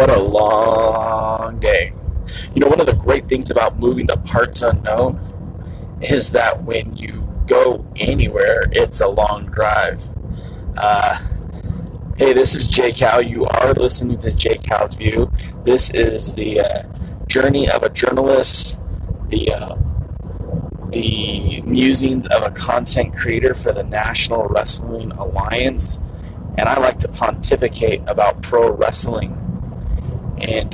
What a long day. You know, one of the great things about moving to parts unknown is that when you go anywhere, it's a long drive. Hey, this is Jay Cow. You are listening to Jay Cow's View. This is the journey of a journalist, the musings of a content creator for the National Wrestling Alliance, and I like to pontificate about pro wrestling. And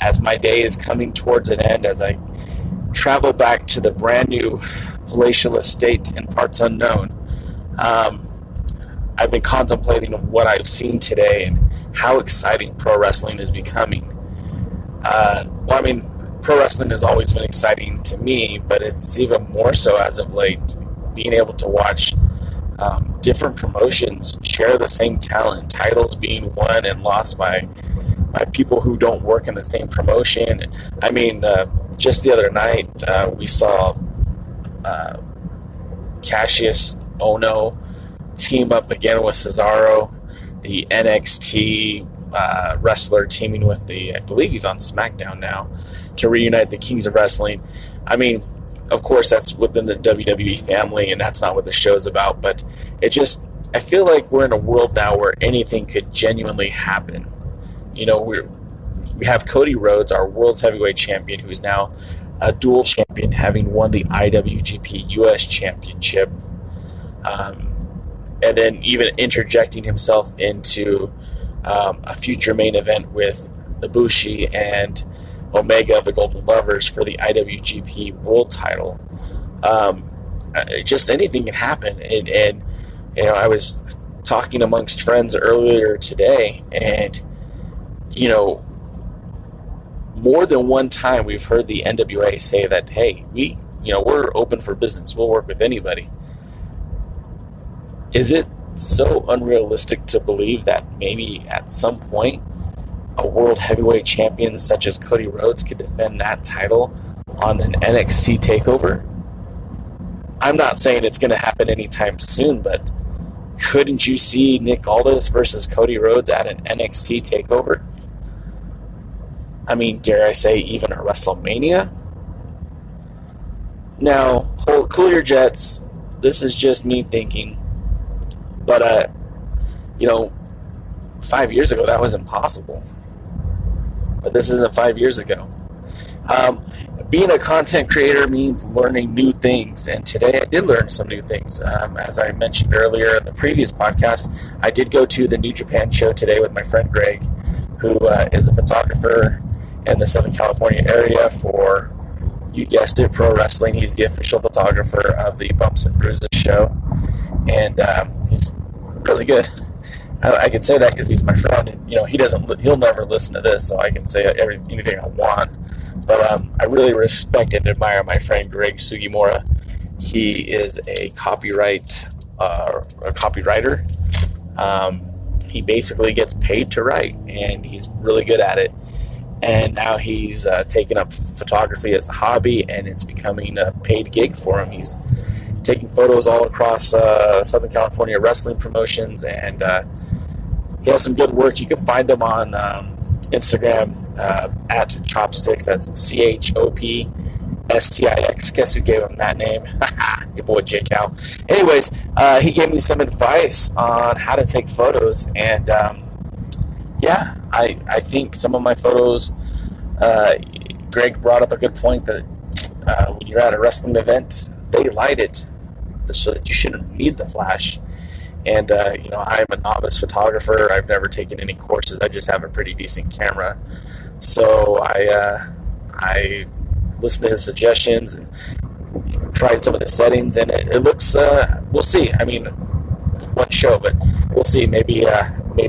as my day is coming towards an end, as I travel back to the brand new palatial estate in parts unknown, I've been contemplating what I've seen today and how exciting pro wrestling is becoming. Pro wrestling has always been exciting to me, but it's even more so as of late, being able to watch different promotions share the same talent, titles being won and lost by people who don't work in the same promotion. I mean, just the other night, we saw Cassius Ohno team up again with Cesaro, the NXT wrestler teaming with I believe he's on SmackDown now, to reunite the Kings of Wrestling. I mean, of course, that's within the WWE family, and that's not what the show's about, but I feel like we're in a world now where anything could genuinely happen. You know, we have Cody Rhodes, our world's heavyweight champion, who's now a dual champion, having won the IWGP US Championship, and then even interjecting himself into a future main event with Ibushi and Omega, the Golden Lovers, for the IWGP World Title. Just anything can happen, and you know, I was talking amongst friends earlier today, and you know, more than one time we've heard the NWA say that, hey, we're open for business. We'll work with anybody. Is it so unrealistic to believe that maybe at some point a world heavyweight champion such as Cody Rhodes could defend that title on an NXT takeover? I'm not saying it's going to happen anytime soon, but couldn't you see Nick Aldis versus Cody Rhodes at an NXT takeover? I mean, dare I say even a WrestleMania? Now, cool your jets. This is just me thinking. But, 5 years ago, that was impossible. But this isn't 5 years ago. Being a content creator means learning new things, and today I did learn some new things. As I mentioned earlier in the previous podcast, I did go to the New Japan show today with my friend Greg, who is a photographer in the Southern California area for, you guessed it, pro wrestling. He's the official photographer of the Bumps and Bruises show, and he's really good. I can say that because he's my friend, and he'll never listen to this, so I can say anything I want. But I really respect and admire my friend Greg Sugimura. He is a copywriter. He basically gets paid to write, and he's really good at it. And now he's taken up photography as a hobby, and it's becoming a paid gig for him. He's taking photos all across Southern California wrestling promotions, and he has some good work. You can find him on Instagram at Chopsticks. That's CHOPSTIX. Guess who gave him that name? Your boy Jay Cow. Anyways, he gave me some advice on how to take photos, and I think some of my photos, Greg brought up a good point that when you're at a wrestling event, they light it so that you shouldn't need the flash. And, I'm a novice photographer. I've never taken any courses. I just have a pretty decent camera. So I listened to his suggestions and tried some of the settings, and it looks, we'll see. I mean, one show, but we'll see. Maybe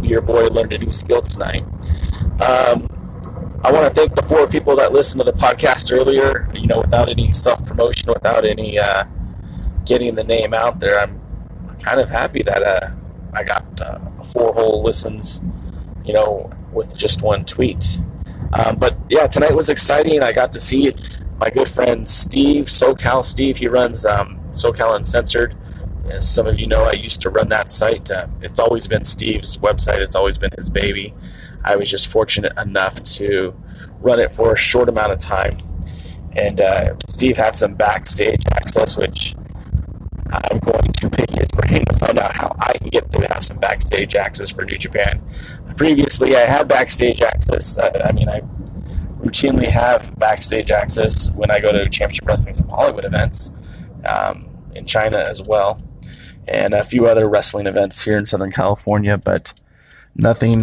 your boy learned a new skill tonight. I want to thank the 4 people that listened to the podcast earlier, without any self-promotion, without any getting the name out there. I'm kind of happy that I got 4 whole listens, with just one tweet. But yeah, tonight was exciting. I got to see my good friend Steve, SoCal Steve. He runs SoCal Uncensored. As some of you know, I used to run that site. It's always been Steve's website. It's always been his baby. I was just fortunate enough to run it for a short amount of time. And Steve had some backstage access, which I'm going to pick his brain to find out how I can get to have some backstage access for New Japan. Previously, I had backstage access. I routinely have backstage access when I go to Championship Wrestling from Hollywood events in China as well, and a few other wrestling events here in Southern California, but nothing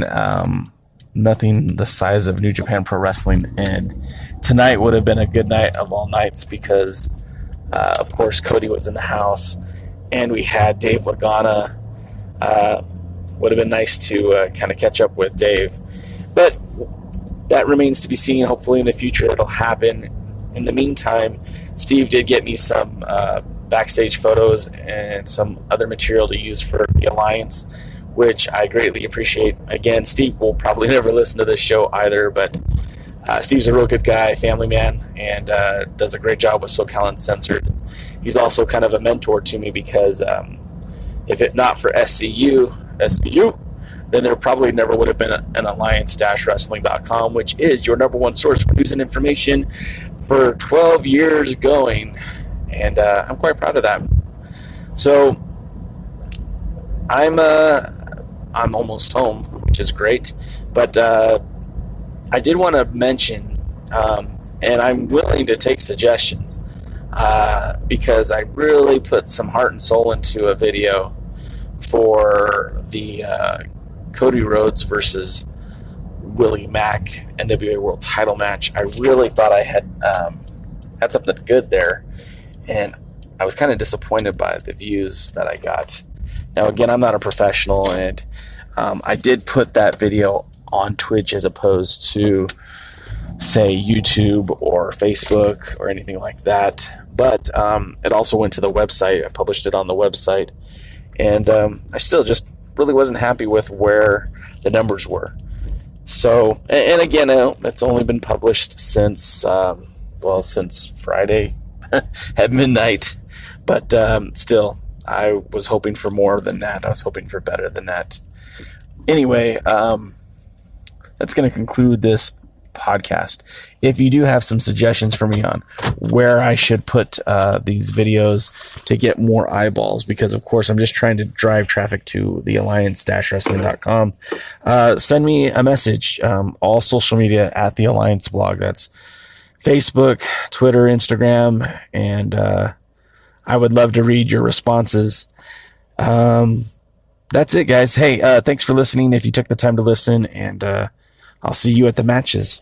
the size of New Japan Pro Wrestling. And tonight would have been a good night of all nights because, of course, Cody was in the house, and we had Dave Lagana. Would have been nice to kind of catch up with Dave, but that remains to be seen. Hopefully in the future it'll happen. In the meantime, Steve did get me some backstage photos and some other material to use for the Alliance, which I greatly appreciate. Again, Steve will probably never listen to this show either, but Steve's a real good guy, family man, and does a great job with SoCal Uncensored. He's also kind of a mentor to me because if it not for SCU, then there probably never would have been an Alliance-Wrestling.com, which is your number one source for news and information for 12 years going. And I'm quite proud of that. So I'm almost home, which is great. But I did want to mention, and I'm willing to take suggestions, because I really put some heart and soul into a video for the Cody Rhodes versus Willie Mack NWA World Title match. I really thought I had something good there, and I was kind of disappointed by the views that I got. Now, again, I'm not a professional, and I did put that video on Twitch as opposed to, say, YouTube or Facebook or anything like that. But it also went to the website. I published it on the website, and I still just really wasn't happy with where the numbers were. So, and again, it's only been published since Friday at midnight. But still, I was hoping for more than that. I was hoping for better than that. Anyway, that's going to conclude this podcast. If you do have some suggestions for me on where I should put these videos to get more eyeballs, because of course I'm just trying to drive traffic to the Alliance-Wrestling.com, send me a message. All social media at the Alliance blog. That's Facebook, Twitter, Instagram, and I would love to read your responses. That's it, guys. Hey, thanks for listening if you took the time to listen, and I'll see you at the matches.